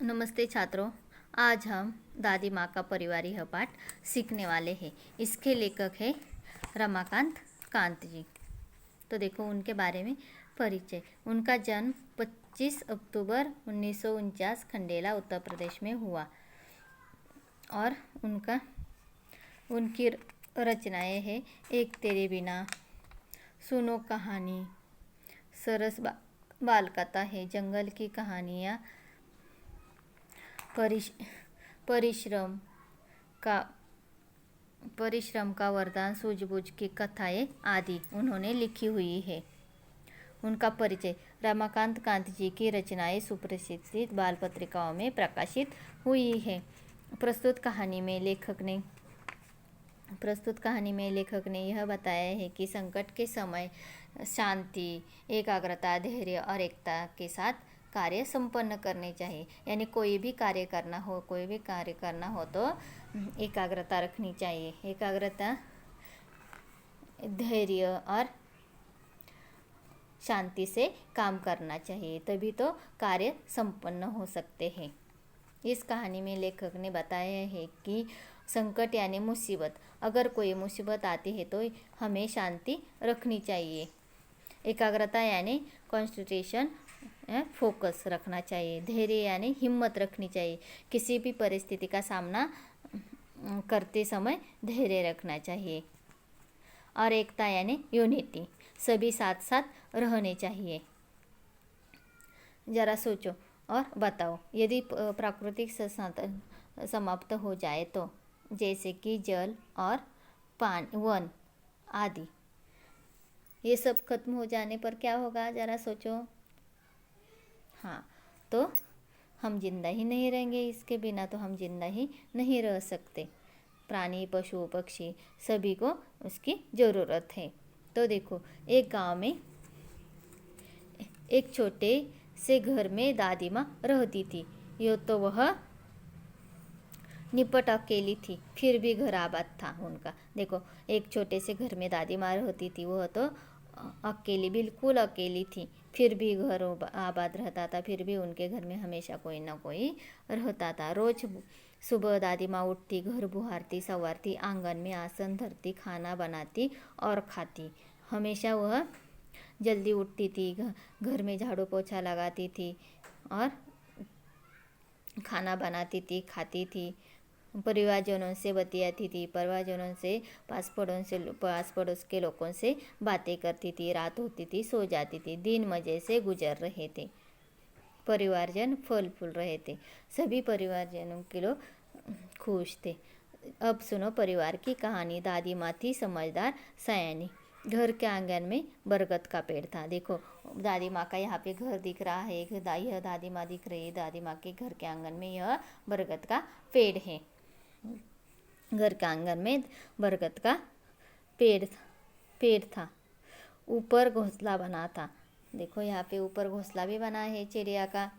नमस्ते छात्रों, आज हम दादी माँ का परिवार यह पाठ सीखने वाले हैं। इसके लेखक है रमाकांत कांत जी। तो देखो उनके बारे में परिचय। उनका जन्म 25 अक्टूबर 1949 खंडेला उत्तर प्रदेश में हुआ और उनकी रचनाएं हैं एक तेरे बिना, सुनो कहानी, सरस बाल कथा है, जंगल की कहानियाँ, परिश्रम का वरदान, सूझबूझ की कथाएं आदि उन्होंने लिखी हुई है। उनका परिचय। रमाकांत कांत जी की रचनाएं सुप्रसिद्ध बाल पत्रिकाओं में प्रकाशित हुई है। प्रस्तुत कहानी में लेखक ने यह बताया है कि संकट के समय शांति, एकाग्रता, धैर्य और एकता के साथ कार्य संपन्न करने चाहिए। यानी कोई भी कार्य करना हो तो एकाग्रता रखनी चाहिए। एकाग्रता, धैर्य और शांति से काम करना चाहिए, तभी तो कार्य संपन्न हो सकते हैं। इस कहानी में लेखक ने बताया है कि संकट यानी मुसीबत, अगर कोई मुसीबत आती है तो हमें शांति रखनी चाहिए। एकाग्रता यानी कंसंट्रेशन, फोकस रखना चाहिए। धैर्य यानी हिम्मत रखनी चाहिए। किसी भी परिस्थिति का सामना करते समय धैर्य रखना चाहिए। और एकता यानी यूनिटी, सभी साथ साथ रहने चाहिए। जरा सोचो और बताओ, यदि प्राकृतिक संसाधन समाप्त हो जाए तो, जैसे कि जल और पानी, वन आदि, ये सब खत्म हो जाने पर क्या होगा? जरा सोचो। हाँ, तो हम जिंदा ही नहीं रहेंगे। इसके बिना तो हम जिंदा ही नहीं रह सकते। प्राणी, पशु, पक्षी सभी को उसकी ज़रूरत है। तो देखो, एक गांव में एक छोटे से घर में दादी माँ रहती थी। यो तो वह निपट अकेली थी, फिर भी घर आबाद था उनका। देखो, एक छोटे से घर में दादी माँ रहती थी, वह तो अकेली, बिल्कुल अकेली थी, फिर भी घर आबाद रहता था। फिर भी उनके घर में हमेशा कोई ना कोई रहता था। रोज सुबह दादी माँ उठती, घर बुहारती, संवारती, आंगन में आसन धरती, खाना बनाती और खाती। हमेशा वह जल्दी उठती थी, घर में झाड़ू पोछा लगाती थी और खाना बनाती थी, खाती थी, परिवारजनों से बतियाती थी, परिवारजनों से पास पड़ोस के लोगों से बातें करती थी। रात होती थी, सो जाती थी। दिन मज़े से गुजर रहे थे। परिवारजन फल फूल रहे थे। सभी परिवारजनों के लोग खुश थे। अब सुनो परिवार की कहानी। दादी माँ थी समझदार, सयानी। घर के आंगन में बरगद का पेड़ था। देखो, दादी माँ का यहाँ पे घर दिख रहा है, यह दादी माँ दिख रही है। दादी माँ के घर के आंगन में यह बरगद का पेड़ है। घर के आंगन में बरगद का पेड़ था। ऊपर घोंसला बना था। देखो, यहाँ पे ऊपर घोंसला भी बना है चिड़िया का।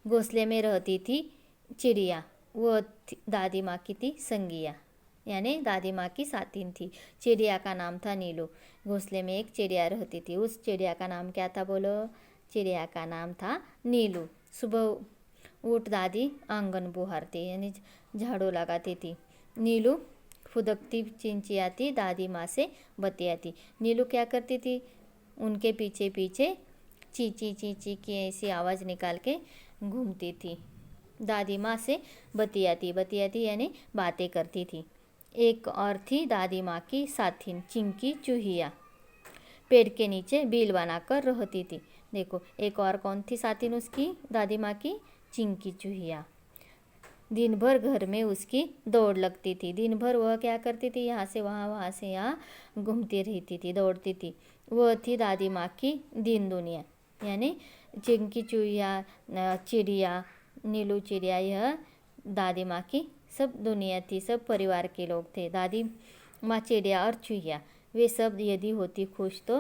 घोंसले में रहती थी चिड़िया, वो दादी माँ की थी संगिया, यानी दादी माँ की साथिन थी। चिड़िया का नाम था नीलू। घोंसले में एक चिड़िया रहती थी। उस चिड़िया का नाम क्या था? बोलो। चिड़िया का नाम था नीलू। सुबह उठ दादी आंगन बुहारती, यानी झाड़ू लगाती थी। नीलू फुदकती, चिंचियाती, दादी माँ से बतियाती। नीलू क्या करती थी? उनके पीछे पीछे चींची चींची की ऐसी आवाज़ निकाल के घूमती थी। दादी माँ से बतियाती यानी बातें करती थी। एक और थी दादी माँ की साथिन, चिंकी चूहिया। पेड़ के नीचे बिल बनाकर रहती थी। देखो, एक और कौन थी साथिन उसकी, दादी माँ की? चिंकी चूहिया। दिन भर घर में उसकी दौड़ लगती थी। दिन भर वह क्या करती थी? यहाँ से वहाँ, वहाँ से यहाँ घूमती रहती थी, दौड़ती थी। वह थी दादी माँ की दिन दुनिया, यानी चिंकी चूहिया, चिड़िया, नीलू चिड़िया, यह दादी माँ की सब दुनिया थी। सब परिवार के लोग थे। दादी माँ, चिड़िया और चूहिया, वे सब यदि होती खुश तो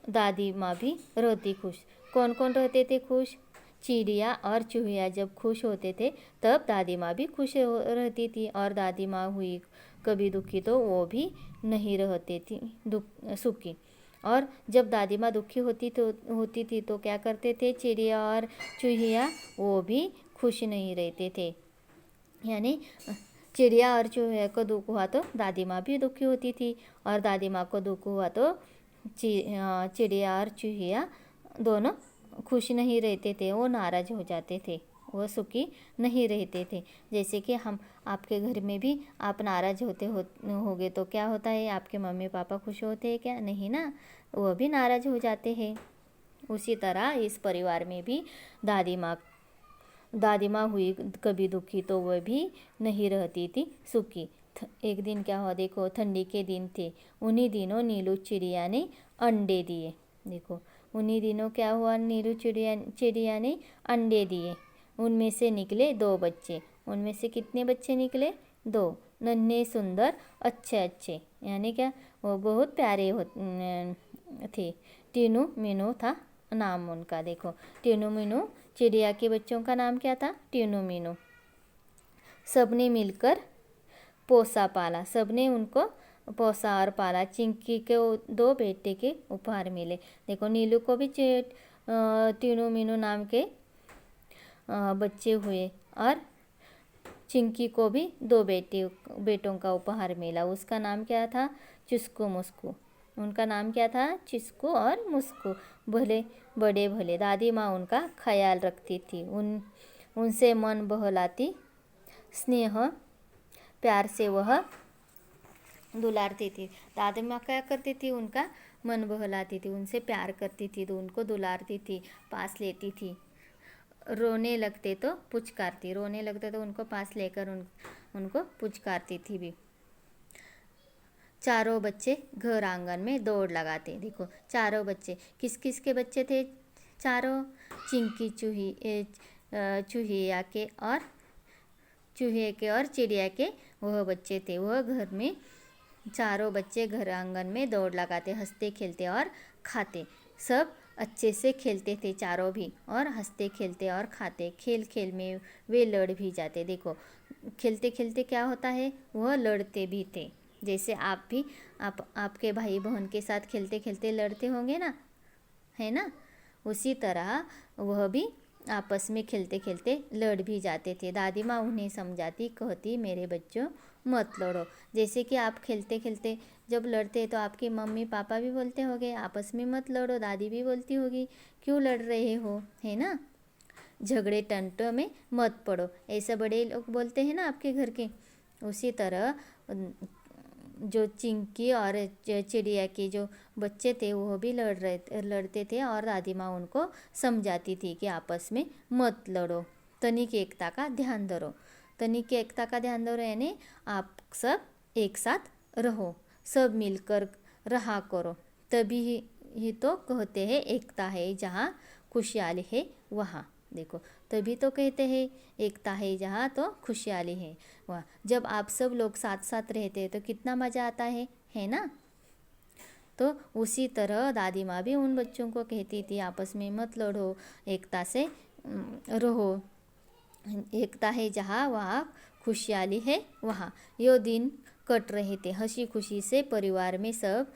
दादी माँ भी रहती खुश। कौन कौन रहते थे खुश? चिड़िया और चूहिया जब खुश होते थे तब दादी माँ भी खुश रहती थी। और दादी माँ हुई कभी दुखी तो वो भी नहीं रहती थी सुखी। और जब दादी माँ दुखी होती थी तो क्या करते थे चिड़िया और चूहिया, वो भी खुश नहीं रहते थे। यानी चिड़िया और चूहे को दुख हुआ तो दादी माँ भी दुखी होती थी, और दादी माँ को दुख हुआ तो चिड़िया और चूहिया दोनों खुश नहीं रहते थे, वो नाराज़ हो जाते थे, वो सुखी नहीं रहते थे। जैसे कि हम आपके घर में भी आप नाराज़ होगे तो क्या होता है, आपके मम्मी पापा खुश होते हैं क्या? नहीं ना, वो भी नाराज़ हो जाते हैं। उसी तरह इस परिवार में भी दादी माँ हुई कभी दुखी तो वह भी नहीं रहती थी सुखी। एक दिन क्या हुआ, देखो ठंडी के दिन थे, उन्हीं दिनों नीलू चिड़िया ने अंडे दिए। देखो उन्हीं दिनों क्या हुआ, नीलू चिड़िया ने अंडे दिए। उनमें से निकले 2 बच्चे। उनमें से कितने बच्चे निकले? 2 नन्हे सुंदर अच्छे, यानी क्या वो बहुत प्यारे थे। टीनू मीनू था नाम उनका। देखो टीनू मीनू, चिड़िया के बच्चों का नाम क्या था? टीनू मीनू। सबने मिलकर पोसा पाला, सबने उनको पोसा और पाला। चिंकी के 2 बेटे के उपहार मिले। देखो नीलू को भी टीनू मीनू नाम के बच्चे हुए, और चिंकी को भी 2 बेटों का उपहार मिला। उसका नाम क्या था? चुस्कू मुस्कू। उनका नाम क्या था? चुस्कू और मुस्कू। बड़े भले दादी माँ उनका ख्याल रखती थी, उनसे मन बहलाती, स्नेह प्यार से वह दुलारती थी। दादी माँ क्या करती थी? उनका मन बहलाती थी, उनसे प्यार करती थी, तो उनको दुलारती थी, पास लेती थी। रोने लगते तो पुचकारती, रोने लगते तो उनको पास लेकर उनको पुचकारती थी भी। चारों बच्चे घर आंगन में दौड़ लगाते। देखो चारों बच्चे किस किस के बच्चे थे? चारों चिंकी चूहिया के और चिड़िया के वह बच्चे थे। वह घर में चारों बच्चे घर आंगन में दौड़ लगाते, हंसते खेलते और खाते। सब अच्छे से खेलते थे चारों भी, और हंसते खेलते और खाते। खेल खेल में वे लड़ भी जाते। देखो खेलते खेलते क्या होता है, वह लड़ते भी थे। जैसे आप भी आपके भाई बहन के साथ खेलते खेलते लड़ते होंगे ना, है ना? उसी तरह वह भी आपस में खेलते खेलते लड़ भी जाते थे। दादी माँ उन्हें समझाती, कहती मेरे बच्चों मत लड़ो। जैसे कि आप खेलते खेलते जब लड़ते तो आपके मम्मी पापा भी बोलते होंगे आपस में मत लड़ो, दादी भी बोलती होगी क्यों लड़ रहे हो, है ना? झगड़े टंटों में मत पड़ो, ऐसा बड़े लोग बोलते हैं ना आपके घर के। उसी तरह जो चिंकी और चिड़िया के जो बच्चे थे वो भी लड़ते थे, और दादी माँ उनको समझाती थी कि आपस में मत लड़ो, तनिक एकता का ध्यान धरो। तनिक एकता का ध्यान धरो यानी आप सब एक साथ रहो, सब मिलकर रहा करो, तभी ही तो कहते हैं एकता है जहाँ खुशहाली है वहाँ। देखो तभी तो कहते हैं एकता है जहाँ तो खुशहाली है वहाँ। जब आप सब लोग साथ साथ रहते हैं तो कितना मज़ा आता है ना? तो उसी तरह दादी माँ भी उन बच्चों को कहती थी आपस में मत लड़ो, एकता से रहो, एकता है जहाँ वहाँ खुशहाली है वहाँ। यो दिन कट रहे थे हंसी खुशी से, परिवार में सब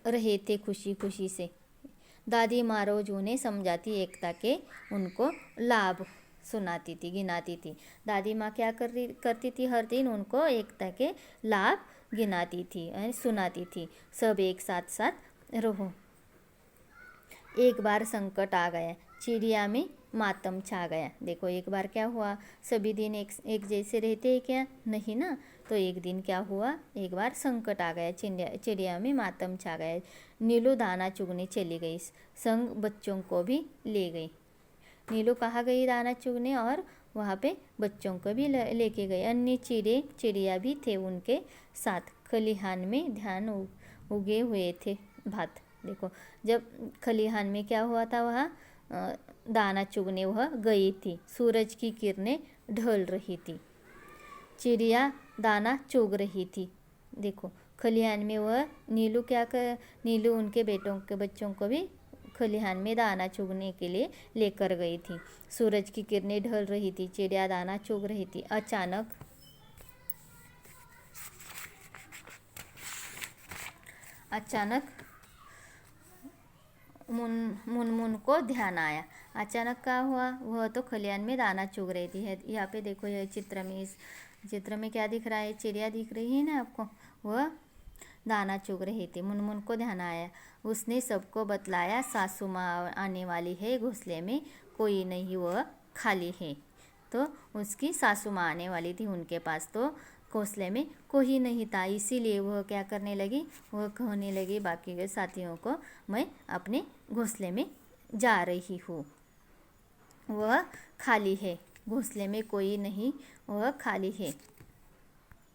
रहे थे खुशी खुशी से। दादी माँ रोज उन्हें समझाती, एकता के उनको लाभ सुनाती थी, गिनाती थी। दादी माँ क्या करती थी? हर दिन उनको एकता के लाभ गिनाती थी और सुनाती थी। सब एक साथ साथ रहो। एक बार संकट आ गया, चिड़िया में मातम छा गया। देखो एक बार क्या हुआ, सभी दिन एक जैसे रहते हैं क्या? नहीं ना। तो एक दिन क्या हुआ, एक बार संकट आ गया, चिड़िया में मातम छा गया। नीलू दाना चुगने चली गई, संग बच्चों को भी ले गई। नीलू कहाँ गई? दाना चुगने, और वहाँ पे बच्चों को भी लेके गई। अन्य चिड़िया भी थे उनके साथ। खलिहान में धान उगे हुए थे भात। देखो जब खलिहान में क्या हुआ था, वहाँ दाना चुगने वह गई थी। सूरज की किरणें ढल रही थी, चिड़िया दाना चुग रही थी। देखो खलिहान में वह नीलू उनके बच्चों को भी खलिहान में दाना चुगने के लिए लेकर गई थी। सूरज की किरणें ढल रही थी, चिड़िया दाना चुग रही थी। अचानक मुनमुन को ध्यान आया। अचानक क्या हुआ? वह तो खलिहान में दाना चुग रही थी। यहाँ पे देखो, यह चित्र में, इस चित्र में क्या दिख रहा है? चिड़िया दिख रही है ना आपको, वह दाना चुग रही थी। मुनमुन को ध्यान आया। उसने सबको बतलाया, सासू माँ आने वाली है, घोंसले में कोई नहीं, वह खाली है। तो उसकी सासू माँ आने वाली थी, उनके पास तो घोंसले में कोई नहीं था। इसीलिए वह क्या करने लगी? वह कहने लगी बाकी के साथियों को, मैं अपने घोंसले में जा रही हूँ, वह खाली है, घोंसले में कोई नहीं, वह खाली है।